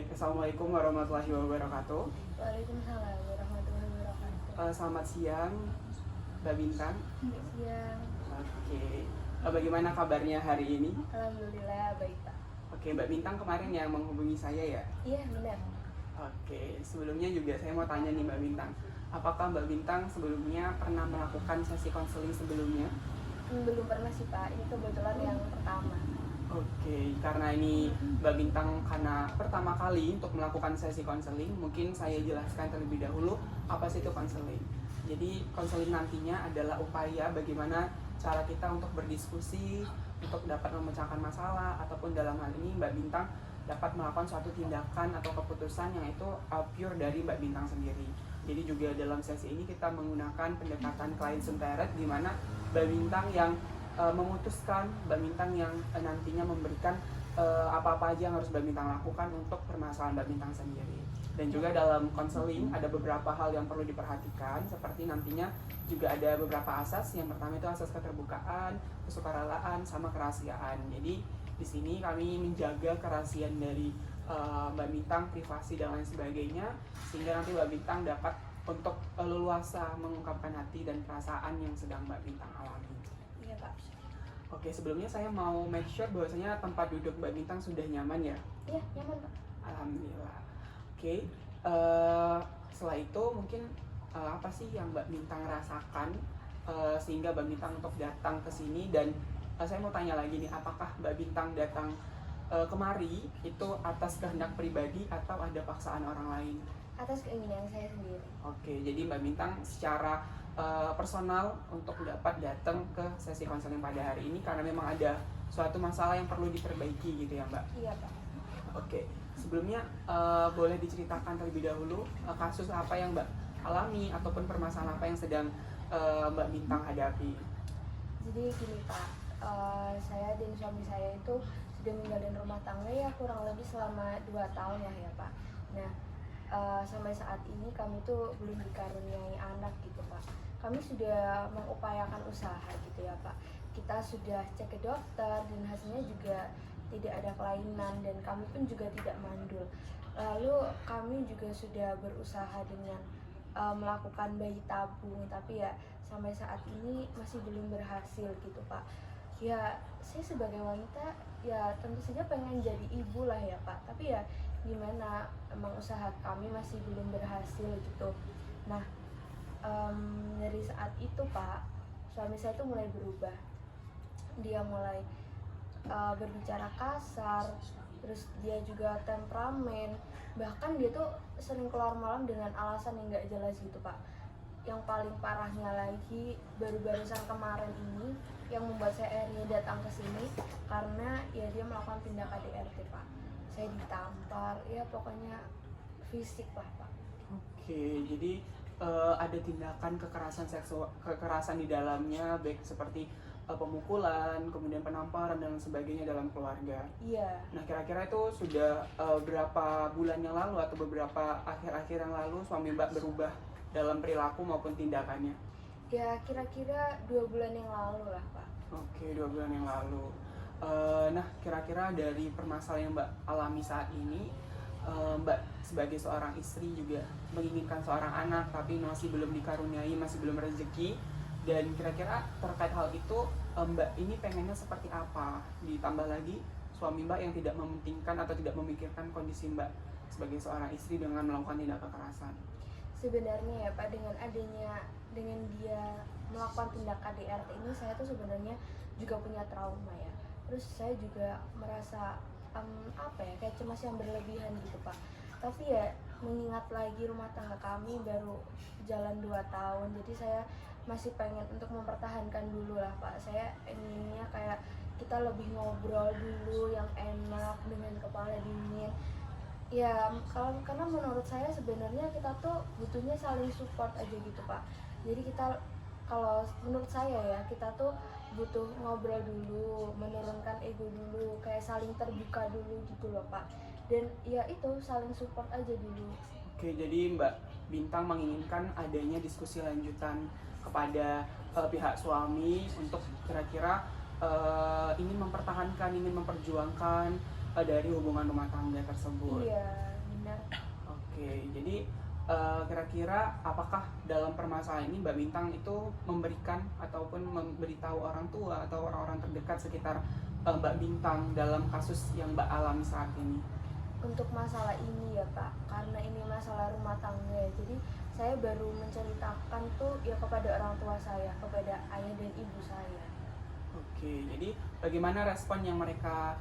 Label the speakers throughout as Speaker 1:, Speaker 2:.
Speaker 1: Assalamualaikum warahmatullahi wabarakatuh.
Speaker 2: Waalaikumsalam warahmatullahi wabarakatuh.
Speaker 1: Selamat siang, Mbak Bintang.
Speaker 2: Siang.
Speaker 1: Oke, bagaimana kabarnya hari ini?
Speaker 2: Alhamdulillah baik Pak.
Speaker 1: Oke, Mbak Bintang kemarin yang menghubungi saya ya?
Speaker 2: Iya benar.
Speaker 1: Oke, sebelumnya juga saya mau tanya nih Mbak Bintang, apakah Mbak Bintang sebelumnya pernah melakukan sesi konseling sebelumnya?
Speaker 2: Belum pernah sih Pak, ini kebetulan yang pertama.
Speaker 1: Oke, karena ini Mbak Bintang karena pertama kali untuk melakukan sesi konseling, mungkin saya jelaskan terlebih dahulu apa sih itu konseling. Jadi konseling nantinya adalah upaya bagaimana cara kita untuk berdiskusi, untuk dapat memecahkan masalah, ataupun dalam hal ini Mbak Bintang dapat melakukan suatu tindakan atau keputusan yang itu pure dari Mbak Bintang sendiri. Jadi juga dalam sesi ini kita menggunakan pendekatan client-centered di mana Mbak Bintang yang memutuskan, Mbak Bintang yang nantinya memberikan apa-apa aja yang harus Mbak Bintang lakukan untuk permasalahan Mbak Bintang sendiri. Dan juga dalam konseling ada beberapa hal yang perlu diperhatikan, seperti nantinya juga ada beberapa asas. Yang pertama itu asas keterbukaan, kesukarelaan, sama kerahasiaan. Jadi di sini kami menjaga kerahasiaan dari Mbak Bintang, privasi dan lain sebagainya, sehingga nanti Mbak Bintang dapat untuk leluasa mengungkapkan hati dan perasaan yang sedang Mbak Bintang alami.
Speaker 2: Iya Pak.
Speaker 1: Oke, sebelumnya saya mau make sure bahwasanya tempat duduk Mbak Bintang sudah nyaman ya?
Speaker 2: Iya nyaman Pak.
Speaker 1: Alhamdulillah. Oke, setelah itu mungkin apa sih yang Mbak Bintang rasakan sehingga Mbak Bintang untuk datang ke sini, dan saya mau tanya lagi nih, apakah Mbak Bintang datang kemari itu atas kehendak pribadi atau ada paksaan orang lain?
Speaker 2: Atas keinginan saya sendiri.
Speaker 1: Oke, jadi Mbak Bintang secara personal untuk dapat datang ke sesi konseling pada hari ini karena memang ada suatu masalah yang perlu diperbaiki gitu ya Mbak?
Speaker 2: Iya Pak.
Speaker 1: Oke, sebelumnya boleh diceritakan terlebih dahulu kasus apa yang Mbak alami ataupun permasalahan apa yang sedang Mbak Bintang hadapi?
Speaker 2: Jadi gini Pak, saya dan suami saya itu sudah menjalin rumah tangga ya kurang lebih selama 2 tahun lah ya Pak. Nah, sampai saat ini kami tuh belum dikaruniai anak gitu Pak. Kami sudah mengupayakan usaha gitu ya Pak. Kita sudah cek ke dokter dan hasilnya juga tidak ada kelainan dan kami pun juga tidak mandul. Lalu kami juga sudah berusaha dengan melakukan bayi tabung, tapi ya sampai saat ini masih belum berhasil gitu Pak. Ya saya sebagai wanita ya tentu saja pengen jadi ibu lah ya Pak, tapi ya gimana, emang usaha kami masih belum berhasil gitu. Nah, dari saat itu Pak, suami saya tuh mulai berubah. Dia mulai berbicara kasar, terus dia juga temperamen, bahkan dia tuh sering keluar malam dengan alasan yang gak jelas gitu Pak. Yang paling parahnya lagi baru-barusan kemarin ini yang membuat saya akhirnya datang ke sini karena ya dia melakukan tindak KDRT Pak. Saya ditampar, ya pokoknya fisik lah Pak.
Speaker 1: Oke, jadi ada tindakan kekerasan di dalamnya, baik seperti pemukulan, kemudian penamparan dan sebagainya dalam keluarga.
Speaker 2: Iya.
Speaker 1: Nah, kira-kira itu sudah berapa bulan yang lalu atau beberapa akhir-akhir yang lalu suami Mbak berubah dalam perilaku maupun tindakannya?
Speaker 2: Ya kira-kira 2 bulan yang lalu lah Pak.
Speaker 1: Oke, 2 bulan yang lalu. Nah, kira-kira dari permasalahan yang Mbak alami saat ini, Mbak sebagai seorang istri juga menginginkan seorang anak tapi masih belum dikaruniai, masih belum rezeki. Dan kira-kira terkait hal itu, Mbak ini pengennya seperti apa? Ditambah lagi suami Mbak yang tidak mementingkan atau tidak memikirkan kondisi Mbak sebagai seorang istri dengan melakukan tindak kekerasan.
Speaker 2: Sebenarnya ya Pak, dengan dia melakukan tindak KDRT ini, saya tuh sebenarnya juga punya trauma ya. Terus saya juga merasa apa ya, kayak cemas yang berlebihan gitu Pak. Tapi ya mengingat lagi rumah tangga kami baru jalan 2 tahun, jadi saya masih pengen untuk mempertahankan dulu lah Pak. Saya inginnya kayak kita lebih ngobrol dulu yang enak dengan kepala dingin. Ya, karena menurut saya sebenarnya kita tuh butuhnya saling support aja gitu Pak. Jadi kita, kalau menurut saya ya, kita tuh butuh ngobrol dulu, menurunkan ego dulu, kayak saling terbuka dulu gitu loh Pak. Dan ya itu, saling support aja dulu.
Speaker 1: Oke, jadi Mbak Bintang menginginkan adanya diskusi lanjutan kepada pihak suami untuk kira-kira ingin mempertahankan, ingin memperjuangkan dari hubungan rumah tangga tersebut.
Speaker 2: Iya.
Speaker 1: Oke, jadi kira-kira apakah dalam permasalahan ini Mbak Bintang itu memberikan ataupun memberitahu orang tua atau orang-orang terdekat sekitar Mbak Bintang dalam kasus yang Mbak alami saat ini?
Speaker 2: Untuk masalah ini ya Pak, karena ini masalah rumah tangga ya, jadi saya baru menceritakan tuh ya kepada orang tua saya, kepada ayah dan ibu saya.
Speaker 1: Oke, jadi bagaimana respon yang mereka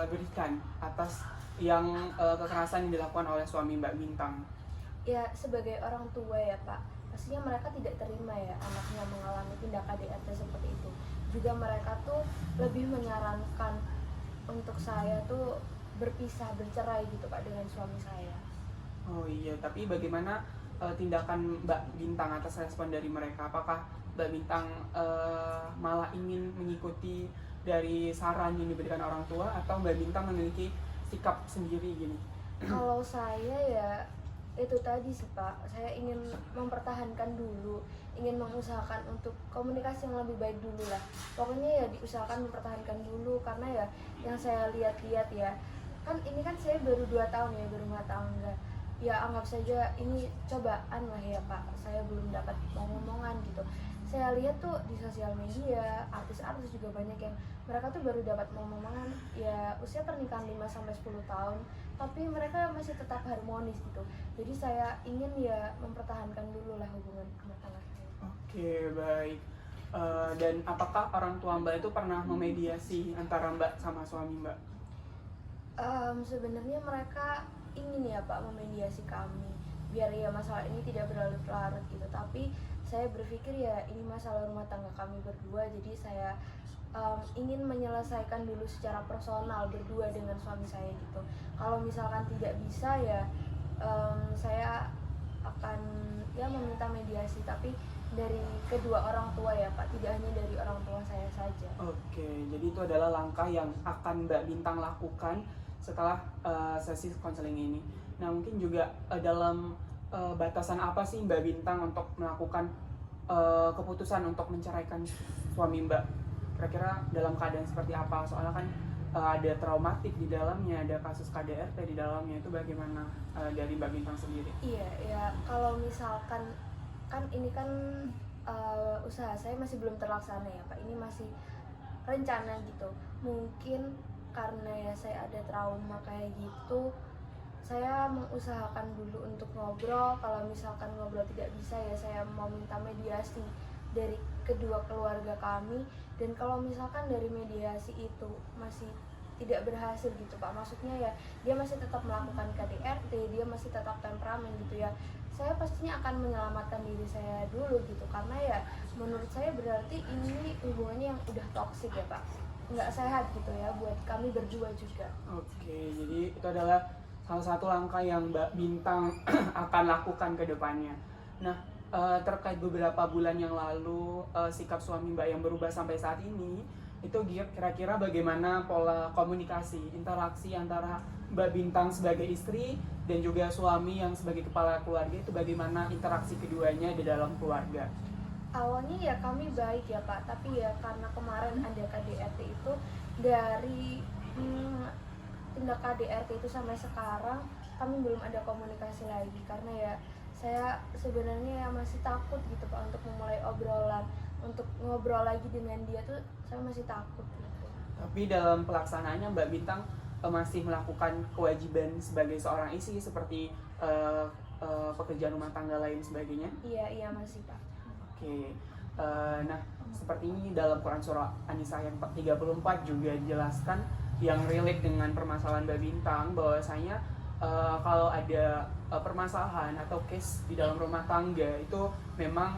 Speaker 1: berikan atas yang kekerasan yang dilakukan oleh suami Mbak Bintang?
Speaker 2: Ya sebagai orang tua ya Pak, pastinya mereka tidak terima ya anaknya mengalami tindak KDRT seperti itu. Juga mereka tuh lebih menyarankan untuk saya tuh berpisah, bercerai gitu Pak dengan suami saya.
Speaker 1: Oh iya, tapi bagaimana tindakan Mbak Bintang atas respon dari mereka? Apakah Mbak Bintang malah ingin mengikuti dari saran yang diberikan orang tua atau Mbak Bintang memiliki sikap sendiri gini?
Speaker 2: Kalau saya ya itu tadi sih Pak, saya ingin mempertahankan dulu, ingin mengusahakan untuk komunikasi yang lebih baik dulu lah. Pokoknya ya diusahakan mempertahankan dulu, karena ya yang saya lihat-lihat ya, kan ini kan saya baru 2 tahun ya berumah tangga. Ya anggap saja ini cobaan lah ya Pak, saya belum dapat omongan gitu. Saya lihat tuh di sosial media, artis-artis juga banyak yang mereka tuh baru dapat omongan ya usia pernikahan 5 sampai 10 tahun, tapi mereka masih tetap harmonis gitu. Jadi saya ingin ya mempertahankan dulu lah hubungan rumah tangga saya.
Speaker 1: Oke, baik. Dan apakah orang tua Mbak itu pernah memediasi antara Mbak sama suami Mbak?
Speaker 2: Sebenarnya mereka ingin ya Pak memediasi kami biar ya masalah ini tidak berlarut-larut gitu, tapi saya berpikir ya ini masalah rumah tangga kami berdua, jadi saya ingin menyelesaikan dulu secara personal berdua dengan suami saya gitu. Kalau misalkan tidak bisa ya saya akan ya meminta mediasi, tapi dari kedua orang tua ya Pak, tidak hanya dari orang tua saya saja.
Speaker 1: Oke, jadi itu adalah langkah yang akan Mbak Bintang lakukan setelah sesi konseling ini. Nah, mungkin juga dalam batasan apa sih Mbak Bintang untuk melakukan keputusan untuk menceraikan suami Mbak? Kira-kira dalam keadaan seperti apa? Soalnya kan ada traumatik di dalamnya, ada kasus KDRT di dalamnya, itu bagaimana dari Mbak Bintang sendiri?
Speaker 2: Iya, ya kalau misalkan kan ini kan usaha saya masih belum terlaksana ya Pak, ini masih rencana gitu. Mungkin karena ya saya ada trauma kayak gitu, saya mengusahakan dulu untuk ngobrol. Kalau misalkan ngobrol tidak bisa ya saya mau minta mediasi dari kedua keluarga kami. Dan kalau misalkan dari mediasi itu masih tidak berhasil gitu Pak, maksudnya ya dia masih tetap melakukan KDRT, dia masih tetap temperamen gitu ya, saya pastinya akan menyelamatkan diri saya dulu gitu, karena ya menurut saya berarti ini hubungannya yang udah toksik ya Pak, nggak sehat gitu ya buat kami berdua juga.
Speaker 1: Oke, jadi itu adalah salah satu langkah yang Mbak Bintang akan lakukan ke depannya. Nah, terkait beberapa bulan yang lalu sikap suami Mbak yang berubah sampai saat ini, itu kira-kira bagaimana pola komunikasi, interaksi antara Mbak Bintang sebagai istri dan juga suami yang sebagai kepala keluarga, itu bagaimana interaksi keduanya di dalam keluarga?
Speaker 2: Awalnya ya kami baik ya Pak, tapi ya karena kemarin ada KDRT itu, dari tindak KDRT itu sampai sekarang kami belum ada komunikasi lagi, karena ya saya sebenarnya ya masih takut gitu Pak untuk memulai obrolan, untuk ngobrol lagi dengan dia tuh saya masih takut gitu.
Speaker 1: Tapi dalam pelaksanaannya Mbak Bintang masih melakukan kewajiban sebagai seorang istri seperti pekerjaan rumah tangga lain sebagainya?
Speaker 2: Iya masih Pak.
Speaker 1: Oke, nah seperti ini dalam Quran Surah An-Nisa yang 34 juga dijelaskan yang relate dengan permasalahan Mbak Bintang, bahwasanya kalau ada permasalahan atau case di dalam rumah tangga itu memang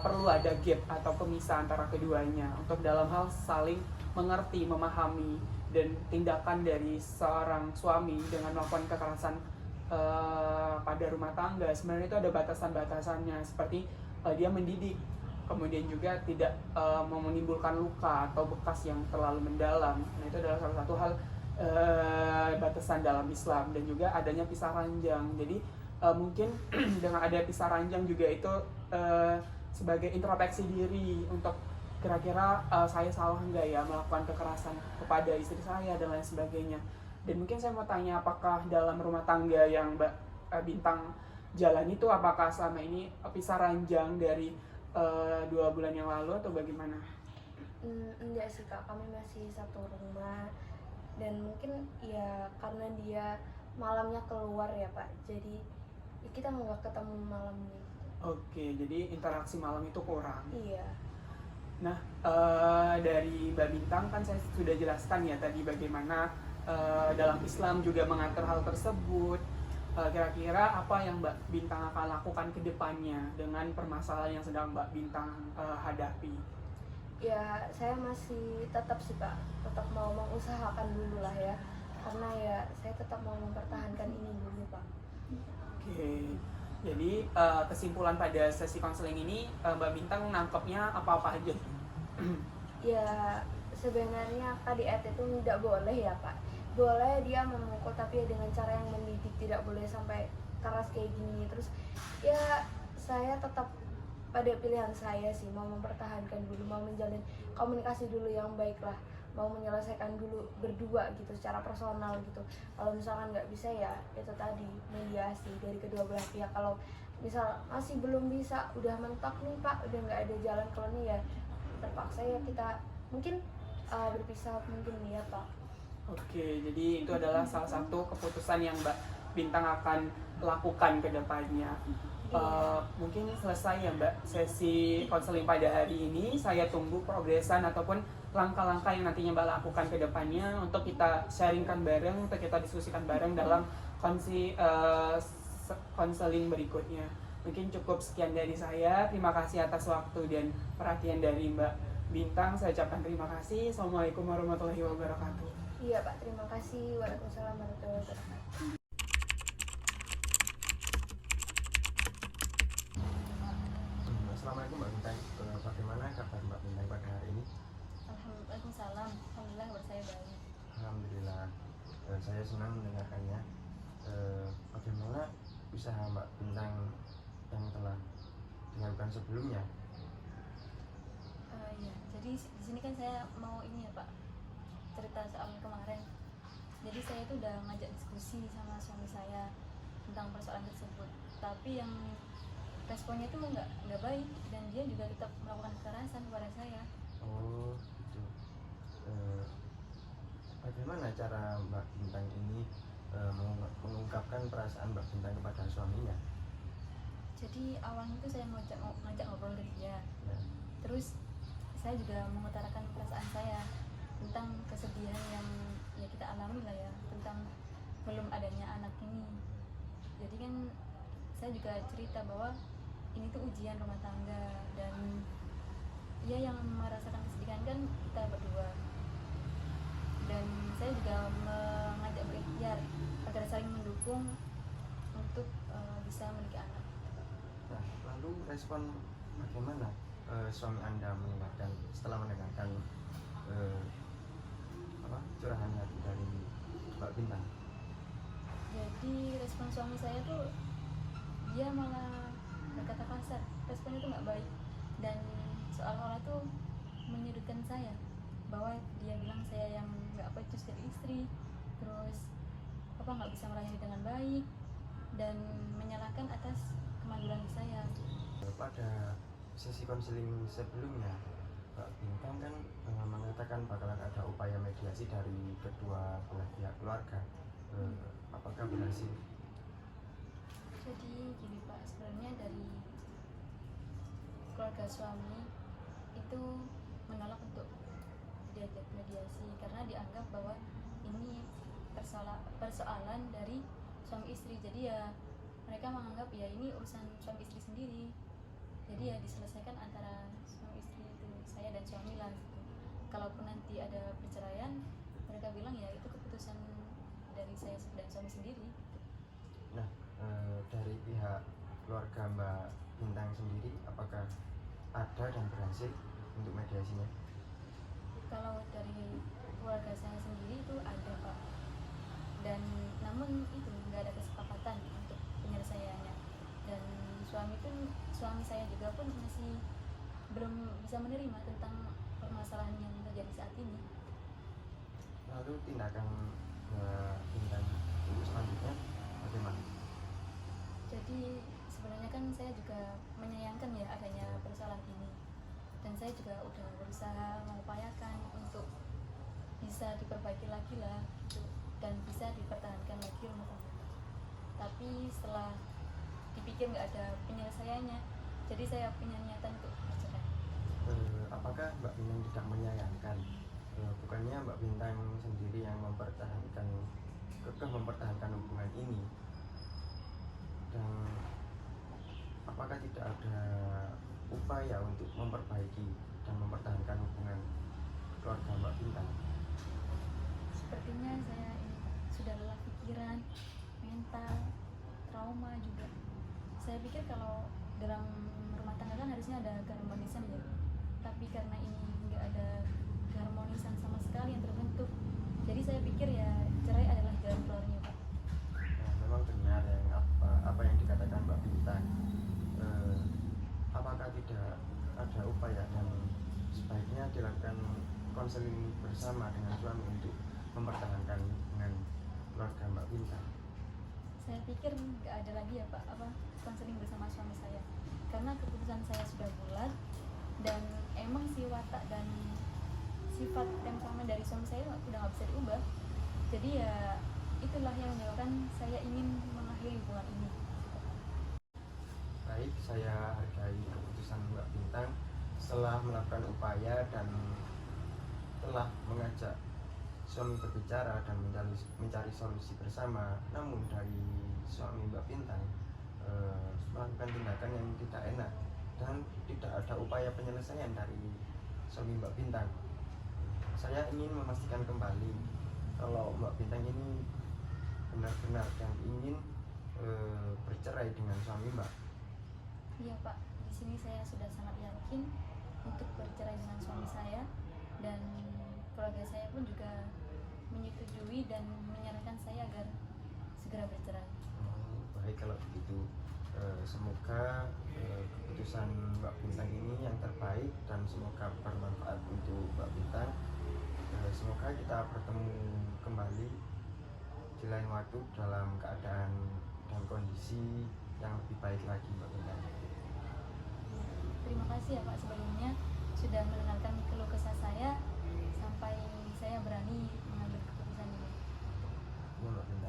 Speaker 1: perlu ada gap atau pemisah antara keduanya untuk dalam hal saling mengerti, memahami, dan tindakan dari seorang suami dengan melakukan kekerasan pada rumah tangga sebenarnya itu ada batasan-batasannya, seperti dia mendidik, kemudian juga tidak menimbulkan luka atau bekas yang terlalu mendalam. Nah, itu adalah salah satu hal batasan dalam Islam, dan juga adanya pisah ranjang. Jadi mungkin dengan ada pisah ranjang juga itu sebagai introspeksi diri untuk kira-kira saya salah nggak ya melakukan kekerasan kepada istri saya dan lain sebagainya. Dan mungkin saya mau tanya, apakah dalam rumah tangga yang Mbak Bintang jalan itu apakah selama ini pisah ranjang dari 2 bulan yang lalu atau bagaimana?
Speaker 2: Enggak sih kak, kami masih satu rumah, dan mungkin ya karena dia malamnya keluar ya pak, jadi ya kita nggak ketemu malamnya.
Speaker 1: Oke, jadi interaksi malam itu kurang.
Speaker 2: Iya.
Speaker 1: Nah, dari Mbak Bintang kan saya sudah jelaskan ya tadi bagaimana dalam Islam juga mengatur hal tersebut. Kira-kira apa yang Mbak Bintang akan lakukan ke depannya dengan permasalahan yang sedang Mbak Bintang hadapi?
Speaker 2: Ya saya masih tetap sih pak, tetap mau mengusahakan dulu lah ya, karena ya saya tetap mau mempertahankan ini dulu pak.
Speaker 1: Oke, jadi kesimpulan pada sesi konseling ini Mbak Bintang nangkepnya apa-apa aja?
Speaker 2: Ya sebenarnya KDRT itu tidak boleh ya pak, boleh dia memukul tapi ya dengan cara yang mendidik, tidak boleh sampai keras kayak gini. Terus ya saya tetap pada pilihan saya sih, mau mempertahankan dulu, mau menjalin komunikasi dulu yang baik lah, mau menyelesaikan dulu berdua gitu secara personal gitu. Kalau misalkan nggak bisa ya itu tadi, mediasi dari kedua belah pihak. Kalau misal masih belum bisa, udah mentok nih pak, udah nggak ada jalan keluar nih, ya terpaksa ya kita mungkin berpisah mungkin ya pak.
Speaker 1: Oke, jadi itu adalah salah satu keputusan yang Mbak Bintang akan lakukan ke depannya. Mungkin selesai ya Mbak sesi konseling pada hari ini. Saya tunggu progresan ataupun langkah-langkah yang nantinya Mbak lakukan ke depannya untuk kita sharingkan bareng, untuk kita diskusikan bareng dalam konseling berikutnya. Mungkin cukup sekian dari saya. Terima kasih atas waktu dan perhatian dari Mbak Bintang. Saya ucapkan terima kasih. Assalamualaikum warahmatullahi wabarakatuh.
Speaker 2: Iya pak, terima kasih. Waalaikumsalam warahmatullahi wabarakatuh.
Speaker 3: Assalamualaikum Mbak Bintang. Bagaimana kabar Mbak Bintang pada hari ini?
Speaker 4: Waalaikumsalam. Alhamdulillah kabar saya baik.
Speaker 3: Alhamdulillah. Saya senang mendengarkannya. Bagaimana usaha Mbak Bintang yang telah dilakukan sebelumnya?
Speaker 4: Ya, jadi di sini kan saya mau ini ya Pak, cerita soal kemarin. Jadi saya itu udah ngajak diskusi sama suami saya tentang persoalan tersebut, tapi yang responnya itu nggak baik, dan dia juga tetap melakukan kekerasan kepada saya.
Speaker 3: Oh, gitu. Bagaimana cara Mbak Bintang ini mengungkapkan perasaan Mbak Bintang kepada suaminya?
Speaker 4: Jadi awalnya itu saya ngajak ngobrol ke dia,
Speaker 3: Ya.
Speaker 4: terus saya juga mengutarakan perasaan saya tentang kesedihan yang ya kita alami lah ya, tentang belum adanya anak ini. Jadi kan saya juga cerita bahwa ini tuh ujian rumah tangga, dan ya yang merasakan kesedihan kan kita berdua. Dan saya juga mengajak berikhtiar agar saling mendukung untuk bisa memiliki anak.
Speaker 3: Nah, lalu respon bagaimana suami Anda mendengarkan setelah mendengarkan curahan hati dari Mbak Bintang?
Speaker 4: Jadi respon suami saya tuh dia malah berkata kasar, responnya tuh nggak baik, dan seolah-olah tuh menyudutkan saya, bahwa dia bilang saya yang nggak becus jadi istri, terus nggak bisa melayani dengan baik, dan menyalahkan atas kemandulan saya.
Speaker 3: Pada sesi konseling sebelumnya, Mbak Bintang kan mengatakan bakalan ada upaya mediasi dari kedua belah pihak keluarga. Apakah berhasil?
Speaker 4: Jadi gini Pak, sebenarnya dari keluarga suami itu menolak untuk diajak mediasi karena dianggap bahwa ini persoalan dari suami istri. Jadi ya mereka menganggap ya ini urusan suami istri sendiri, jadi ya diselesaikan antara suami istri itu, saya dan suami lah gitu. Kalaupun nanti ada perceraian, mereka bilang ya itu keputusan dari saya dan suami sendiri.
Speaker 3: Nah, dari pihak keluarga Mbak Bintang sendiri, apakah ada dan berhasil untuk mediasinya?
Speaker 4: Kalau dari keluarga saya sendiri itu ada Pak, dan namun itu nggak ada kesepakatan untuk penyelesaiannya. Dan suami saya juga pun masih belum bisa menerima tentang permasalahan yang terjadi saat ini.
Speaker 3: Lalu tindakan Mbak Bintang untuk selanjutnya bagaimana?
Speaker 4: saya juga menyayangkan ya adanya persoalan ini, dan saya juga udah berusaha mengupayakan untuk bisa diperbaiki lagi lah gitu, dan bisa dipertahankan lagi rumah tangga. Tapi setelah dipikir nggak ada penyelesaiannya, jadi saya punya niatan untuk bercerai.
Speaker 3: Apakah Mbak Bintang tidak menyayangkan? Bukannya Mbak Bintang sendiri yang kekeh mempertahankan hubungan ini, dan apakah tidak ada upaya untuk memperbaiki dan mempertahankan hubungan keluarga Mbak Bintang?
Speaker 4: Sepertinya saya ini sudah lelah pikiran, mental, trauma juga. Saya pikir kalau dalam rumah tangga kan harusnya ada keharmonisan ya, tapi karena ini nggak ada keharmonisan sama sekali yang terbentuk, jadi saya pikir ya cerai adalah jalan keluarnya, Pak.
Speaker 3: Nah, memang benar yang apa yang dikatakan Mbak Bintang. Apakah tidak ada upaya dan sebaiknya dilakukan konseling bersama dengan suami untuk mempertahankan hubungan keluarga Mbak Bintang?
Speaker 4: Saya pikir nggak ada lagi ya Pak konseling bersama suami saya, karena keputusan saya sudah bulat, dan emang si watak dan sifat temperamen dari suami saya udah nggak bisa diubah. Jadi ya itulah yang menyebabkan saya ingin mengakhiri hubungan ini.
Speaker 3: Baik, saya hargai keputusan Mbak Bintang. Setelah melakukan upaya dan telah mengajak suami berbicara dan mencari solusi bersama, namun dari suami Mbak Bintang melakukan tindakan yang tidak enak dan tidak ada upaya penyelesaian dari suami Mbak Bintang. Saya ingin memastikan kembali kalau Mbak Bintang ini benar-benar dan ingin bercerai dengan suami Mbak.
Speaker 4: Iya Pak, di sini saya sudah sangat yakin untuk bercerai dengan suami saya, dan keluarga saya pun juga menyetujui dan menyarankan saya agar segera bercerai.
Speaker 3: Baik kalau begitu, semoga keputusan Mbak Bintang ini yang terbaik dan semoga bermanfaat untuk Mbak Bintang. Semoga kita bertemu kembali di lain waktu dalam keadaan dan kondisi yang lebih baik lagi, Mbak Bintang.
Speaker 4: Terima kasih ya Pak sebelumnya sudah mendengarkan keluh kesah saya sampai saya berani mengambil keputusan ini.
Speaker 3: Ya, Mbak Bintang.